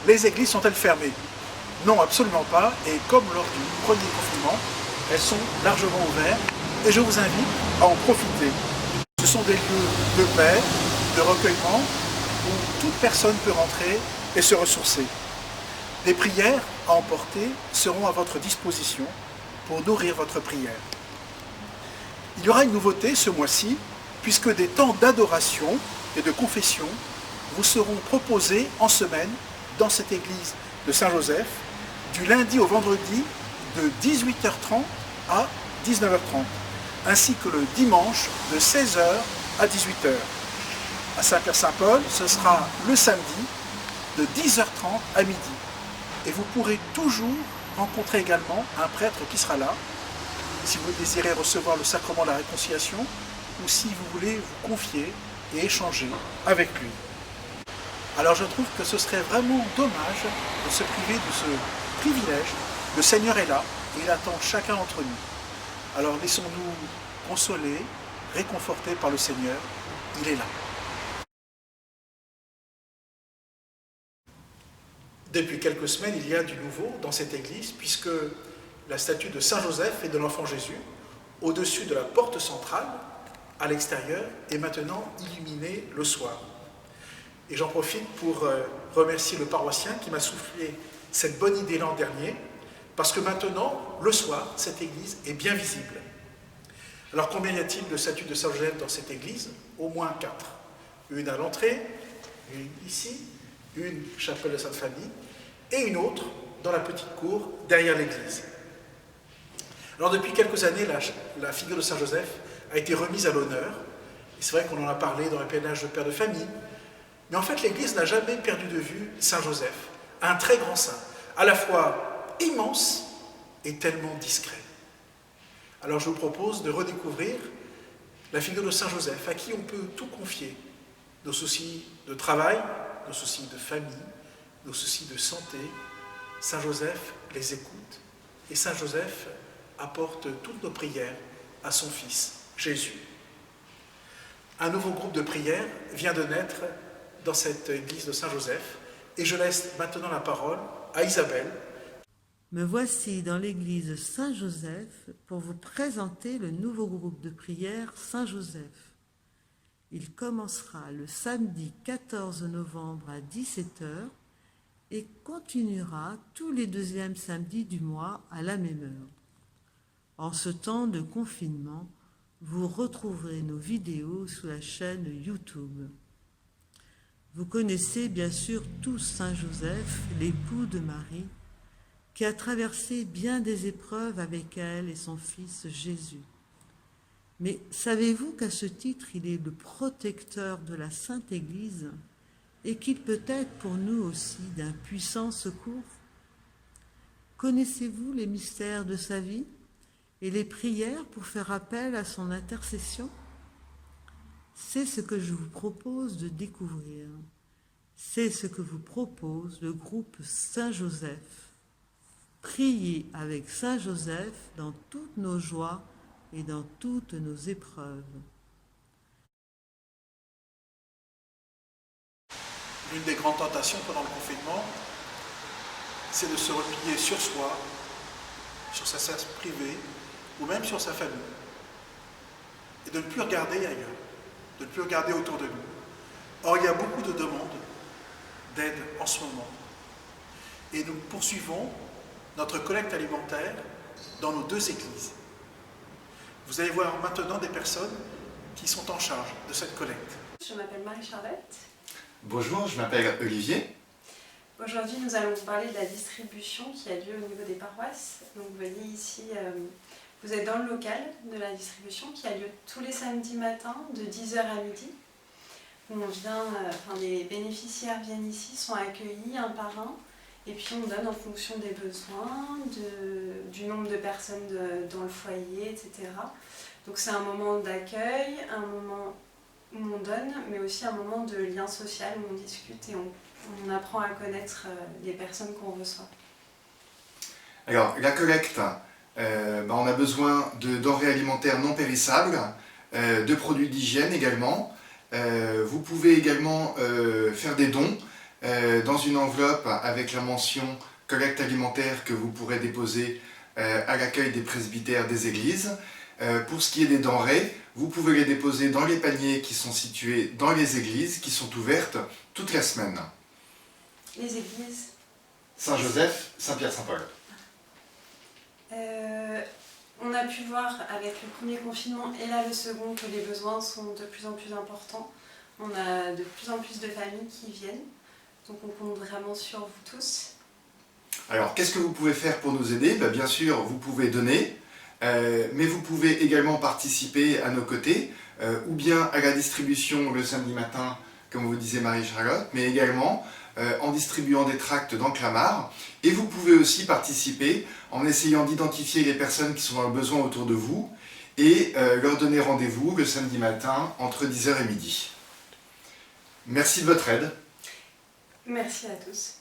Les églises sont-elles fermées? Non, absolument pas. Et comme lors du premier confinement, elles sont largement ouvertes et je vous invite à en profiter. Ce sont des lieux de paix, de recueillement, où toute personne peut rentrer et se ressourcer. Des prières à emporter seront à votre disposition pour nourrir votre prière. Il y aura une nouveauté ce mois-ci, puisque des temps d'adoration et de confession vous seront proposés en semaine dans cette église de Saint-Joseph, du lundi au vendredi de 18h30 à 19h30, ainsi que le dimanche de 16h à 18h. À Saint-Pierre-Saint-Paul, ce sera le samedi de 10h30 à midi. Et vous pourrez toujours rencontrer également un prêtre qui sera là, si vous désirez recevoir le sacrement de la réconciliation, ou si vous voulez vous confier et échanger avec lui. Alors je trouve que ce serait vraiment dommage de se priver de ce privilège. Le Seigneur est là et il attend chacun d'entre nous. Alors laissons-nous consoler, réconforter par le Seigneur, il est là. Depuis quelques semaines, il y a du nouveau dans cette église, puisque la statue de Saint Joseph et de l'enfant Jésus, au-dessus de la porte centrale, à l'extérieur, est maintenant illuminée le soir. Et j'en profite pour remercier le paroissien qui m'a soufflé cette bonne idée l'an dernier, parce que maintenant, le soir, cette église est bien visible. Alors combien y a-t-il de statues de Saint Joseph dans cette église? Au moins 4. Une à l'entrée, une ici, une chapelle de Sainte-Famille, et une autre dans la petite cour derrière l'église. Alors depuis quelques années, la figure de Saint Joseph a été remise à l'honneur. Et c'est vrai qu'on en a parlé dans les pèlerinages de père de famille. Mais en fait, l'Église n'a jamais perdu de vue Saint Joseph, un très grand saint, à la fois immense et tellement discret. Alors je vous propose de redécouvrir la figure de Saint Joseph, à qui on peut tout confier, nos soucis de travail, nos soucis de famille, nos soucis de santé. Saint Joseph les écoute et Saint Joseph apporte toutes nos prières à son Fils, Jésus. Un nouveau groupe de prières vient de naître dans cette église de Saint-Joseph et je laisse maintenant la parole à Isabelle. Me voici dans l'église Saint-Joseph pour vous présenter le nouveau groupe de prière Saint-Joseph. Il commencera le samedi 14 novembre à 17h et continuera tous les deuxièmes samedis du mois à la même heure. En ce temps de confinement, vous retrouverez nos vidéos sur la chaîne YouTube. Vous connaissez bien sûr tous Saint Joseph, l'époux de Marie, qui a traversé bien des épreuves avec elle et son fils Jésus. Mais savez-vous qu'à ce titre, il est le protecteur de la Sainte Église et qu'il peut être pour nous aussi d'un puissant secours? Connaissez-vous les mystères de sa vie et les prières pour faire appel à son intercession? C'est ce que je vous propose de découvrir. C'est ce que vous propose le groupe Saint-Joseph. Priez avec Saint-Joseph dans toutes nos joies et dans toutes nos épreuves. L'une des grandes tentations pendant le confinement, c'est de se replier sur soi, sur sa sphère privée ou même sur sa famille. Et de ne plus regarder ailleurs, de ne plus regarder autour de nous. Or, il y a beaucoup de demandes d'aide en ce moment. Et nous poursuivons notre collecte alimentaire dans nos 2 églises. Vous allez voir maintenant des personnes qui sont en charge de cette collecte. Je m'appelle Marie-Charlotte. Bonjour, je m'appelle Olivier. Aujourd'hui, nous allons vous parler de la distribution qui a lieu au niveau des paroisses. Donc, vous voyez ici, vous êtes dans le local de la distribution qui a lieu tous les samedis matins de 10h à midi. Où on vient, les bénéficiaires viennent ici, sont accueillis un par un, et puis on donne en fonction des besoins, du nombre de personnes dans le foyer, etc. Donc c'est un moment d'accueil, un moment où on donne, mais aussi un moment de lien social où on discute et on apprend à connaître les personnes qu'on reçoit. Alors, la collecte, on a besoin de denrées alimentaires non périssables, de produits d'hygiène également. Vous pouvez également faire des dons dans une enveloppe avec la mention collecte alimentaire que vous pourrez déposer à l'accueil des presbytères des églises. Pour ce qui est des denrées, vous pouvez les déposer dans les paniers qui sont situés dans les églises, qui sont ouvertes toute la semaine. Les églises? Saint-Joseph, Saint-Pierre, Saint-Paul. On a pu voir avec le premier confinement et là le second que les besoins sont de plus en plus importants. On a de plus en plus de familles qui viennent, donc on compte vraiment sur vous tous. Alors, qu'est-ce que vous pouvez faire pour nous aider? Bien sûr, vous pouvez donner, mais vous pouvez également participer à nos côtés, ou bien à la distribution le samedi matin, comme vous disait Marie-Charlotte, mais également en distribuant des tracts dans Clamart. Et vous pouvez aussi participer en essayant d'identifier les personnes qui sont dans le besoin autour de vous et leur donner rendez-vous le samedi matin entre 10h et midi. Merci de votre aide. Merci à tous.